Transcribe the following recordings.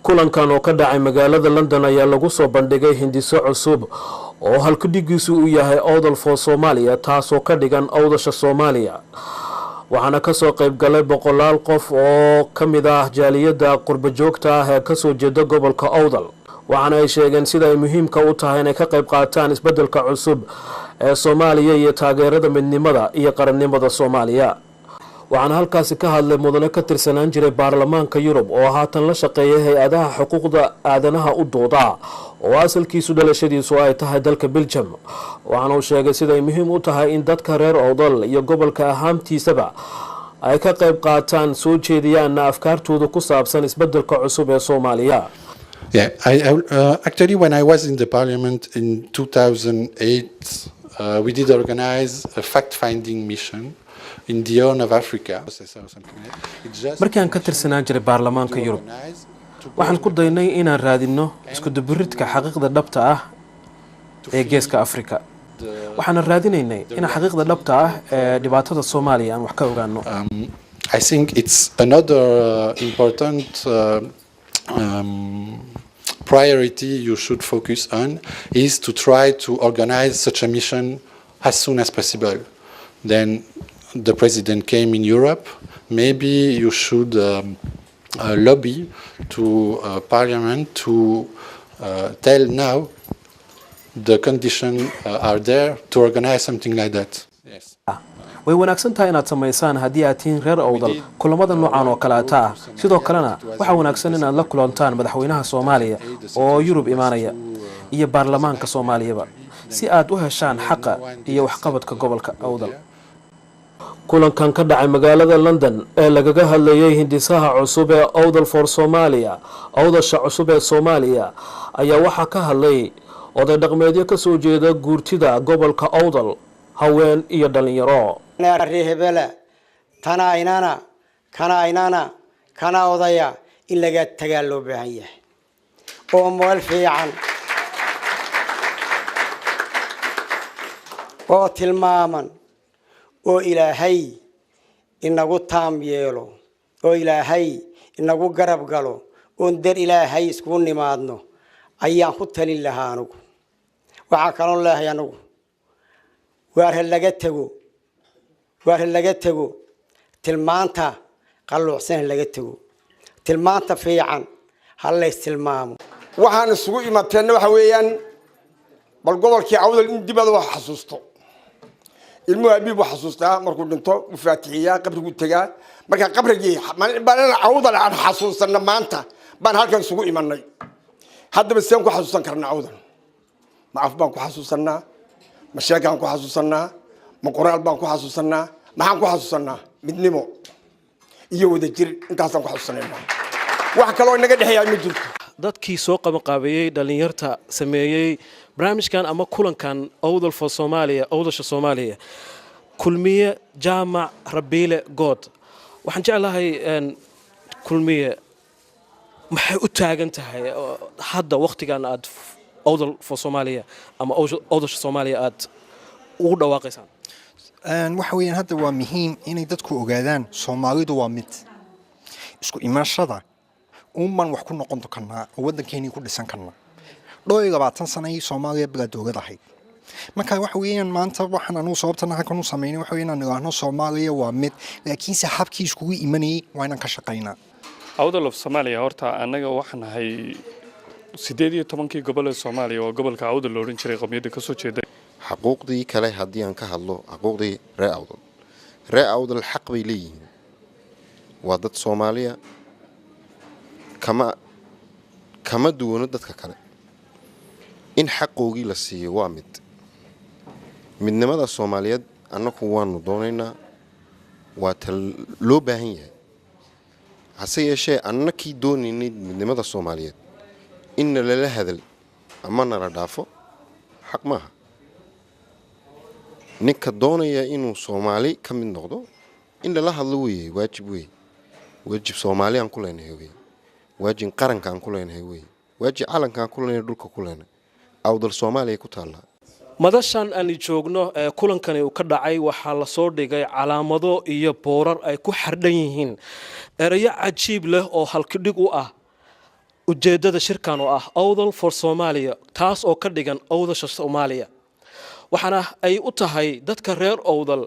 kulankan oo ka dhacay magaalada London ayaa lagu soo bandhigay hindiso cusub oo halkudhigiisu uu yahay Awdal for Somalia taasoo ka dhigan awdasha Soomaaliya waxaana ka soo qayb galay boqolaal qof oo kamid ah jaaliyada qurba joogta ah ee ka soo jeeda gobolka Awdal waxaana ay sheegeen sida ay muhiimka u tahay inay ka qayb qaataan isbedelka cusub ee Soomaaliya iyo taageerada midnimada iyo qarannimada Soomaaliya waxaan halkaasi ka hadlay mudane ka tirsanaan jiray baarlamaanka Yurub oo haatan la shaqeeyay hay'adaha xuquuqda aadanaha u dooda oo asalkiisu dhalashadiisu ay tahay dalka Belgium waxaana uu sheegay sida ay muhiim u tahay in dadka reer Awdal iyo gobolka ahaantiisaba ay ka qayb qaataan soo jeediyaan afkaartooda ku saabsan isbedelka cusub ee Soomaaliya. Yeah, actually when I was in the parliament in 2008 we did organize a fact-finding mission in the Horn of Africa. markaan ka tirsanaan jiray baarlamaanka Yurub waxaan ku daynay inaan raadino isku duburidka xaqiiqda dhabta ah ee geeska Afrika waxaan raadinaynay in xaqiiqda dhabta ah ee dhibaatada Soomaaliya aan wax ka ogaano. I think it's another important priority you should focus on is to try to organize such a mission as soon as possible. Then the president came in Europe, maybe you should lobby to parliament to tell now the conditions are there to organize something like that. Yes. way wanaagsan tahay inaad sameysaan haddii aad tihiin reer Awdal kulamada noocan oo kale ah sidoo kalena waxa wanaagsan inaad la kulantaan madaxweynaha Soomaaliya oo Yurub imaanaya iyo baarlamaanka Soomaaliyaba si aad u heshaan xaqa iyo waxqabadka gobolka Awdal. kulankan ka dhacay magaalada London ee lagaga hadlayay hindisaha cusub ee Awdal for Somalia awdasha cusub ee Soomaaliya ayaa waxa ka hadlay oday dhaqameedyo ka soo jeeda guurtida gobolka Awdal haween iyo dhalinyaro reehbela tana kana odaya in laga tagaa loo baahan yahay oo mool fiican oo tilmaaman oo Ilaahay inagu taam yeelo oo Ilaahay inagu garab galo oo dar Ilaahay isku nimaadno ayaan ku talin lahaa anigu waxa kale oo leeyahay anigu waar laga tago tilmaanta qalluucsan laga tago tilmaanta fiican hal la istilmaamo waxaan isugu imaateenna waxa weeyaan bal gobolkii Awdal in dibada wax xasuusto ilmu abiib wax xasuustaa markuu dhinto u faatixiya qabrigu tagaa marka qabrigii baan Awdal aan xasuusana maanta baan halkan isugu imanay haddaba seen ku xasuusan karnaa Awdal ma af baan ku xasuusanaa ma sheegaan ku xasuusanaa ma qoraal baan ku xasuusanaa maxaan ku xasuusanaa midnimo iyo wada jir intaasaan ku xasuusanaynaa wax kale oo inaga dhaxeeyaa ma jirto. dadkii soo qabanqaabiyay dhalinyarta sameeyay barnaamijkan ama kulankan Awdal for Somalia awdasha Soomaaliya kulmiye jaamac rabiile good waxaan jeclahay kulmiye maxay u taagan tahay hadda waqtigan aad Awdal for Somalia ama awdasha Soomaaliya aad ugu dhawaaqaysaan. waxa weeyaan hadda waa muhiim inay dadku ogaadaan Soomaalidu waa mid isku imaashada umman wax ku noqon karnaa wadankeeni ku dhisan karnaa 20 sano ay Soomaaliya bilaadooda ahayd marka waxa weeyaan maanta waxaan anu sababtana halkan u sameeyay waxa weeyaan anagu Soomaaliya waa mid laakiin saxabkii isku imanay waa inaan ka shaqeynaa. Awdal of Somalia horta anaga waxaan ahay 18 gobol ee Soomaaliya oo gobolka Awdal loo oran jiray qowmiyadda ka soo jeeday حقوقي كله هديان كهالله حقوقي رأى أوضل الحق بيليه وضد صوماليا كما دون ضد كله إن حقوقي لسي وامد من نمط الصوماليات أنا كوان دونينا وتلو بهيه هسي شيء أنا كي دوني من نمط الصوماليات إن لا هذا أما نرى دافو حق معها ninka doonaya inuu Soomaali ka mid noqdo in la hadlo weey waajib Soomaali aan ku leenahay waajib qaranka aan ku leenahay waajib calanka aan ku leenahay dhulka ku leenahay Awdal Soomaaliya ku taala madashan aan joogno kulankani uu ka dhacay waxa la soo dhigay calaamado iyo boorar ay ku xardhan yihiin erayo cajiib leh oo halkidhig u ah ujeedada shirkan oo ah awdal for Soomaaliya taas oo ka dhigan awdasha Soomaaliya waxana ay u tahay dadka reer awdal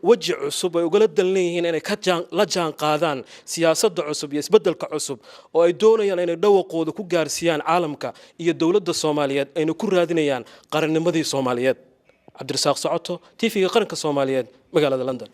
waji cusub ay ugala dalnayeen inay la jaan qaadaan siyaasadda cusub iyo isbedelka cusub oo ay doonayaan inay dhawaqooda ku gaarsiiyaan caalamka iyo dawladda Soomaaliyeed ayna ku raadinayaan qarannimadii Soomaaliyeed Cabdirasaaq Socoto TV-ga qaranka Soomaaliyeed magaalada London